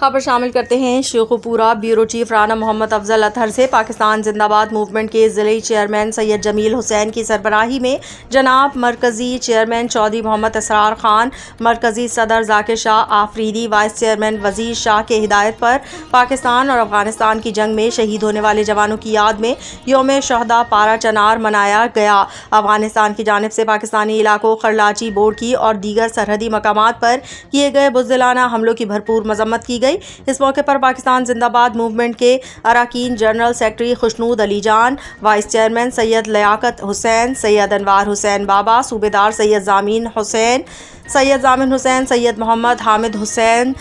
خبر شامل کرتے ہیں شیخوپورہ بیورو چیف رانا محمد افضل اطہر سے۔ پاکستان زندہ باد موومنٹ کے ضلعی چیئرمین سید جمیل حسین کی سربراہی میں جناب مرکزی چیئرمین چودھری محمد اسرار خان، مرکزی صدر ذاکر شاہ آفریدی، وائس چیئرمین وزیر شاہ کے ہدایت پر پاکستان اور افغانستان کی جنگ میں شہید ہونے والے جوانوں کی یاد میں یوم شہداء پارا چنار منایا گیا۔ افغانستان کی جانب سے پاکستانی علاقوں خرلاچی، بورکی اور دیگر سرحدی مقامات پر کیے گئے بزدلانہ حملوں کی بھرپور مذمت کی گئی۔ اس موقع پر پاکستان زندہ باد موومنٹ کے اراکین جنرل سیکرٹری خوشنود علی جان، وائس چیئرمین سید لیاقت حسین، سید انوار حسین بابا، صوبے دار سید ضامن حسین، سید محمد حامد حسین،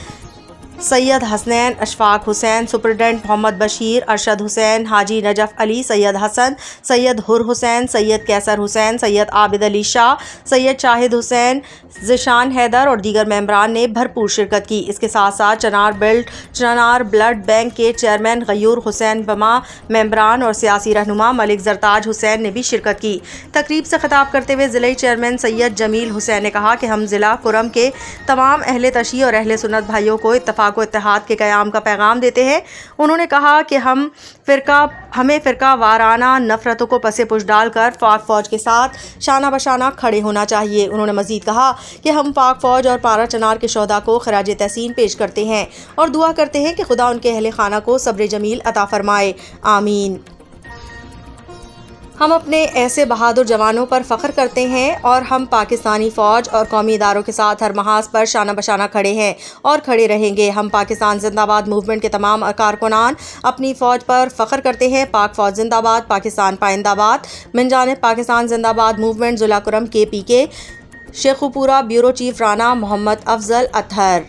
سید حسنین اشفاق حسین، سپرنٹنڈنٹ محمد بشیر، ارشد حسین، حاجی نجف علی، سید حسن، سید حر حسین، سید کیسر حسین، سید عابد علی شاہ، سید شاہد حسین، ذیشان حیدر اور دیگر ممبران نے بھرپور شرکت کی۔ اس کے ساتھ ساتھ چنار بلڈ بینک کے چیئرمین غیور حسین بما، ممبران اور سیاسی رہنما ملک زرتاج حسین نے بھی شرکت کی۔ تقریب سے خطاب کرتے ہوئے ضلعی چیئرمین سید جمیل حسین نے کہا کہ ہم ضلع کرم کے تمام اہل تشیع اور اہل سنت بھائیوں کو اتفاق و اتحاد کے قیام کا پیغام دیتے ہیں۔ انہوں نے کہا کہ ہمیں فرقہ وارانہ نفرتوں کو پس پش ڈال کر پاک فوج کے ساتھ شانہ بشانہ کھڑے ہونا چاہیے۔ انہوں نے مزید کہا کہ ہم پاک فوج اور پارا چنار کے شہداء کو خراج تحسین پیش کرتے ہیں اور دعا کرتے ہیں کہ خدا ان کے اہل خانہ کو صبر جمیل عطا فرمائے، آمین۔ ہم اپنے ایسے بہادر جوانوں پر فخر کرتے ہیں اور ہم پاکستانی فوج اور قومی اداروں کے ساتھ ہر محاذ پر شانہ بشانہ کھڑے ہیں اور کھڑے رہیں گے۔ ہم پاکستان زندہ باد موومنٹ کے تمام کارکنان اپنی فوج پر فخر کرتے ہیں۔ پاک فوج زندہ باد، پاکستان پائندہ باد۔ من جانب پاکستان زندہ باد موومنٹ ضلع Kurram KPK، Sheikhupura bureau chief Rana Muhammad Afzal اطہر۔